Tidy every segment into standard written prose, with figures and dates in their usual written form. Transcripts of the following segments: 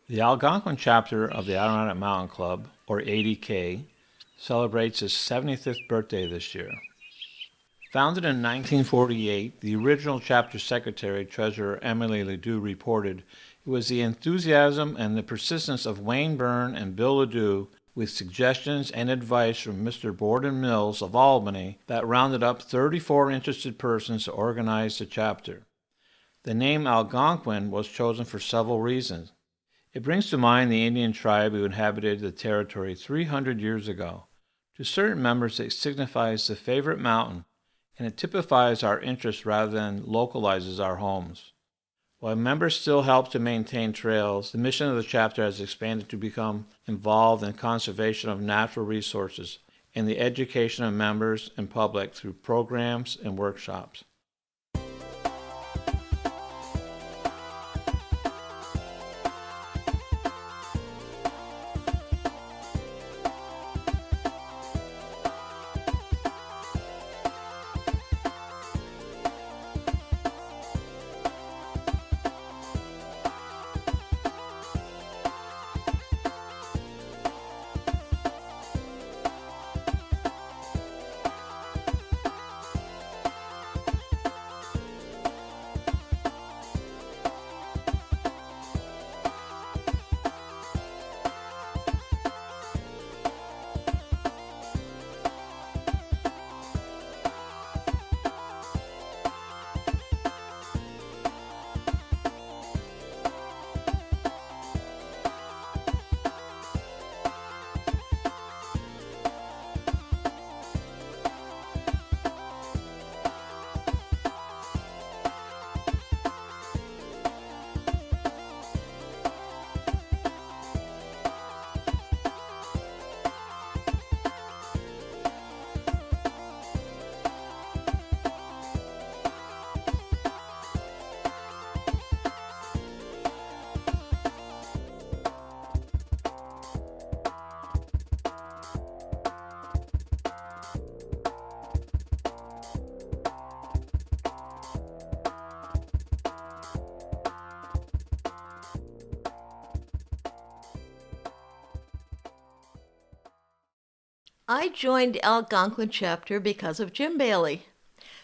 The Algonquin chapter of the Adirondack Mountain Club, or ADK, celebrates its 75th birthday this year. Founded in 1948, the original chapter secretary, Treasurer Emily Ledoux, reported it was the enthusiasm and the persistence of Wayne Byrne and Bill Ledoux, with suggestions and advice from Mr. Borden Mills of Albany, that rounded up 34 interested persons to organize the chapter. The name Algonquin was chosen for several reasons. It brings to mind the Indian tribe who inhabited the territory 300 years ago. To certain members, it signifies the favorite mountain, and it typifies our interests rather than localizes our homes. While members still help to maintain trails, the mission of the chapter has expanded to become involved in conservation of natural resources and the education of members and public through programs and workshops. I joined Algonquin Chapter because of Jim Bailey.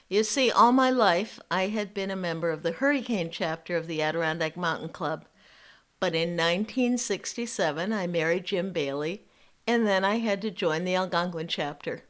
You see, all my life I had been a member of the Hurricane Chapter of the Adirondack Mountain Club. But in 1967, I married Jim Bailey, and then I had to join the Algonquin Chapter.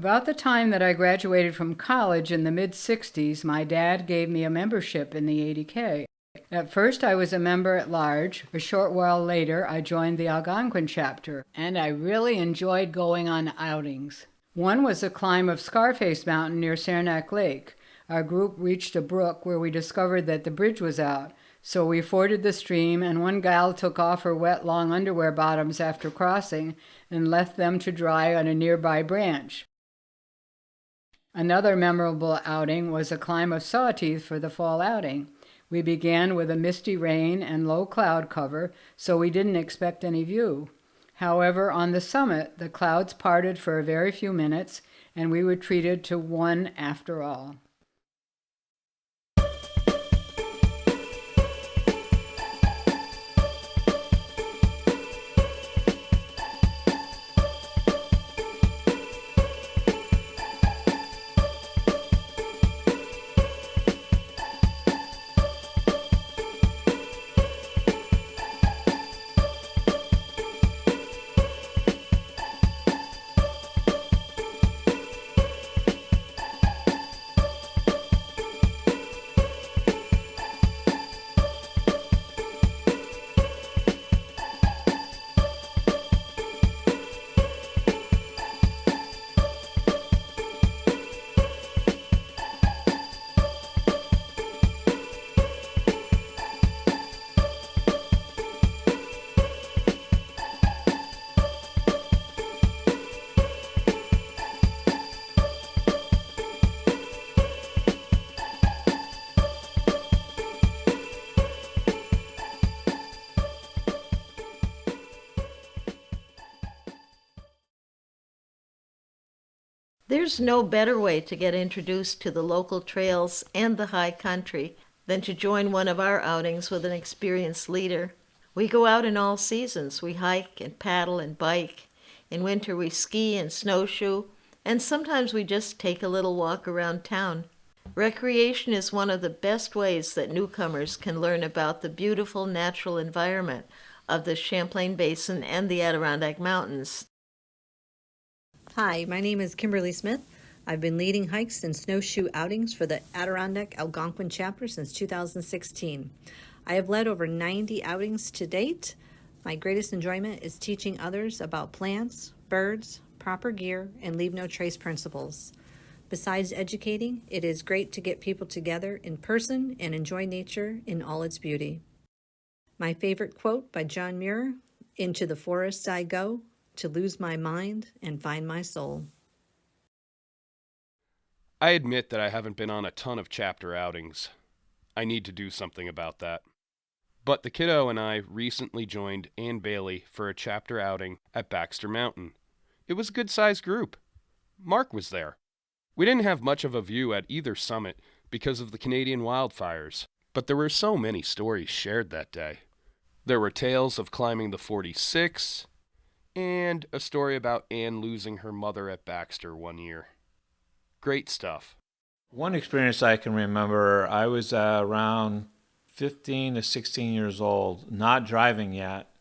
About the time that I graduated from college in the mid-60s, my dad gave me a membership in the ADK. At first I was a member at large. A short while later I joined the Algonquin chapter, and I really enjoyed going on outings. One was a climb of Scarface Mountain near Saranac Lake. Our group reached a brook where we discovered that the bridge was out, so we forded the stream, and one gal took off her wet long underwear bottoms after crossing and left them to dry on a nearby branch. Another memorable outing was a climb of Sawtooth for the fall outing. We began with a misty rain and low cloud cover, so we didn't expect any view. However, on the summit, the clouds parted for a very few minutes, and we were treated to one after all. There's no better way to get introduced to the local trails and the high country than to join one of our outings with an experienced leader. We go out in all seasons. We hike and paddle and bike. In winter we ski and snowshoe, and sometimes we just take a little walk around town. Recreation is one of the best ways that newcomers can learn about the beautiful natural environment of the Champlain Basin and the Adirondack Mountains. Hi, my name is Kimberly Smith. I've been leading hikes and snowshoe outings for the Adirondack Algonquin Chapter since 2016. I have led over 90 outings to date. My greatest enjoyment is teaching others about plants, birds, proper gear, and leave no trace principles. Besides educating, it is great to get people together in person and enjoy nature in all its beauty. My favorite quote by John Muir, "Into the forest I go, to lose my mind and find my soul." I admit that I haven't been on a ton of chapter outings. I need to do something about that. But the kiddo and I recently joined Ann Bailey for a chapter outing at Baxter Mountain. It was a good-sized group. Mark was there. We didn't have much of a view at either summit because of the Canadian wildfires, but there were so many stories shared that day. There were tales of climbing the 46, and a story about Anne losing her mother at Baxter one year. Great stuff. One experience I can remember, I was around 15 to 16 years old, not driving yet,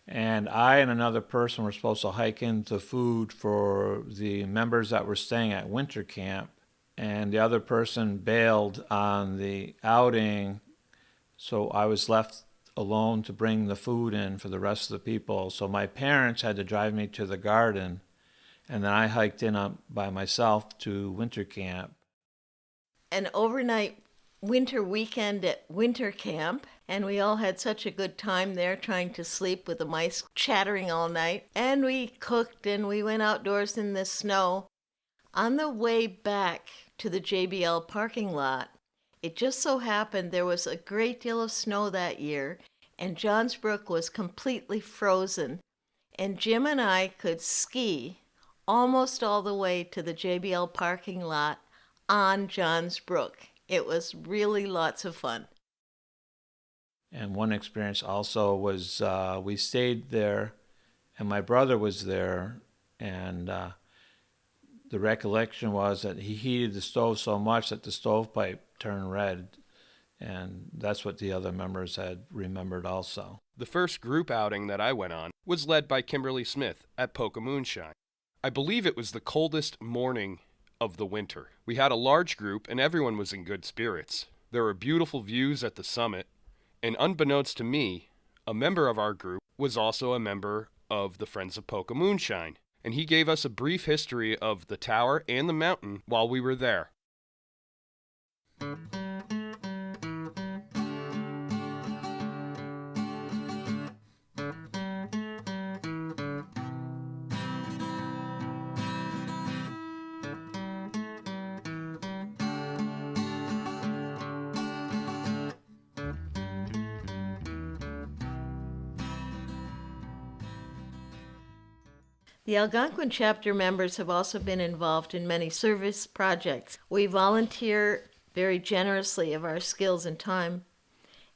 and I and another person were supposed to hike into food for the members that were staying at winter camp, and the other person bailed on the outing, so I was left alone to bring the food in for the rest of the people. So my parents had to drive me to the garden, and then I hiked in by myself to winter camp. An overnight winter weekend at winter camp, and we all had such a good time there trying to sleep with the mice chattering all night. And we cooked and we went outdoors in the snow. On the way back to the JBL parking lot, it just so happened there was a great deal of snow that year, and Johns Brook was completely frozen. And Jim and I could ski almost all the way to the JBL parking lot on Johns Brook. It was really lots of fun. And one experience also was we stayed there, and my brother was there, and the recollection was that he heated the stove so much that the stovepipe turned red, and that's what the other members had remembered also. The first group outing that I went on was led by Kimberly Smith at Polka Moonshine. I believe it was the coldest morning of the winter. We had a large group and everyone was in good spirits. There were beautiful views at the summit, and unbeknownst to me, a member of our group was also a member of the Friends of Polka Moonshine, and he gave us a brief history of the tower and the mountain while we were there. The Algonquin chapter members have also been involved in many service projects. We volunteer very generously of our skills and time.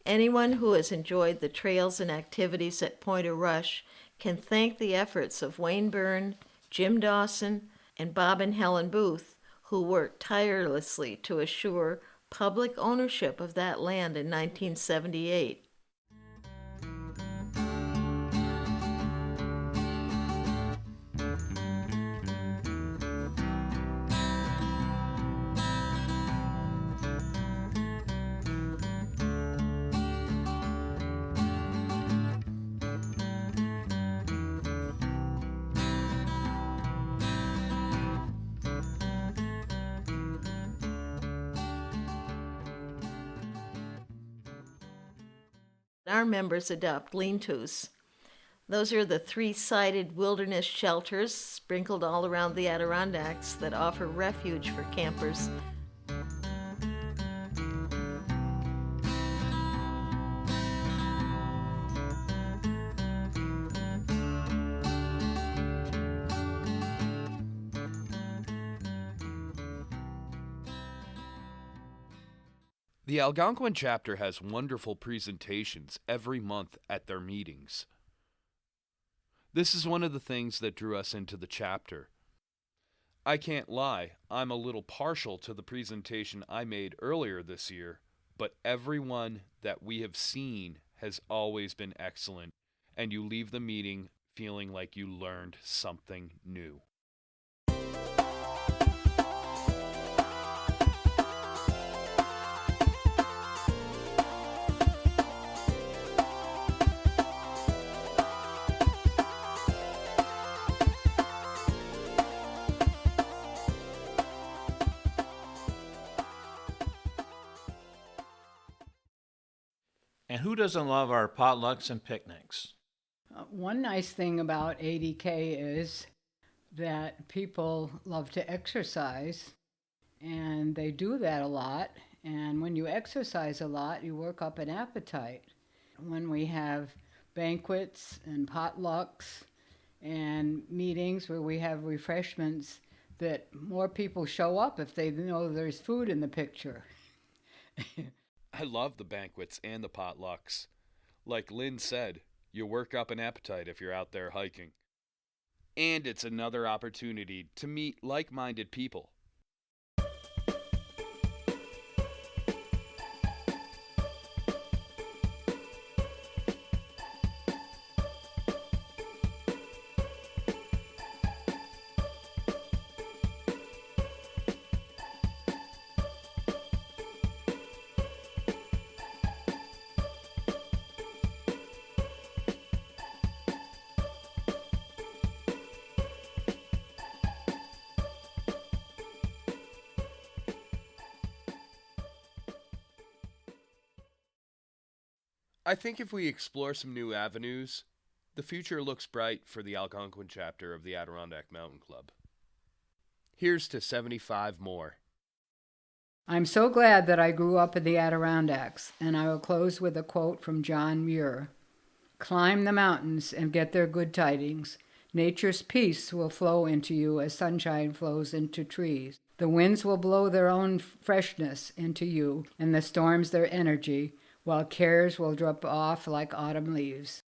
Anyone who has enjoyed the trails and activities at Pointe au Rush can thank the efforts of Wayne Byrne, Jim Dawson, and Bob and Helen Booth, who worked tirelessly to assure public ownership of that land in 1978. Our members adopt lean-tos. Those are the three-sided wilderness shelters sprinkled all around the Adirondacks that offer refuge for campers. The Algonquin chapter has wonderful presentations every month at their meetings. This is one of the things that drew us into the chapter. I can't lie, I'm a little partial to the presentation I made earlier this year, but everyone that we have seen has always been excellent, and you leave the meeting feeling like you learned something new. And who doesn't love our potlucks and picnics? One nice thing about ADK is that people love to exercise, and they do that a lot. And when you exercise a lot, you work up an appetite. When we have banquets and potlucks and meetings where we have refreshments, that more people show up if they know there's food in the picture. I love the banquets and the potlucks. Like Lynn said, you work up an appetite if you're out there hiking. And it's another opportunity to meet like-minded people. I think if we explore some new avenues, the future looks bright for the Algonquin chapter of the Adirondack Mountain Club. Here's to 75 more. I'm so glad that I grew up in the Adirondacks, and I will close with a quote from John Muir. Climb the mountains and get their good tidings. Nature's peace will flow into you as sunshine flows into trees. The winds will blow their own freshness into you, and the storms their energy, while cares will drop off like autumn leaves.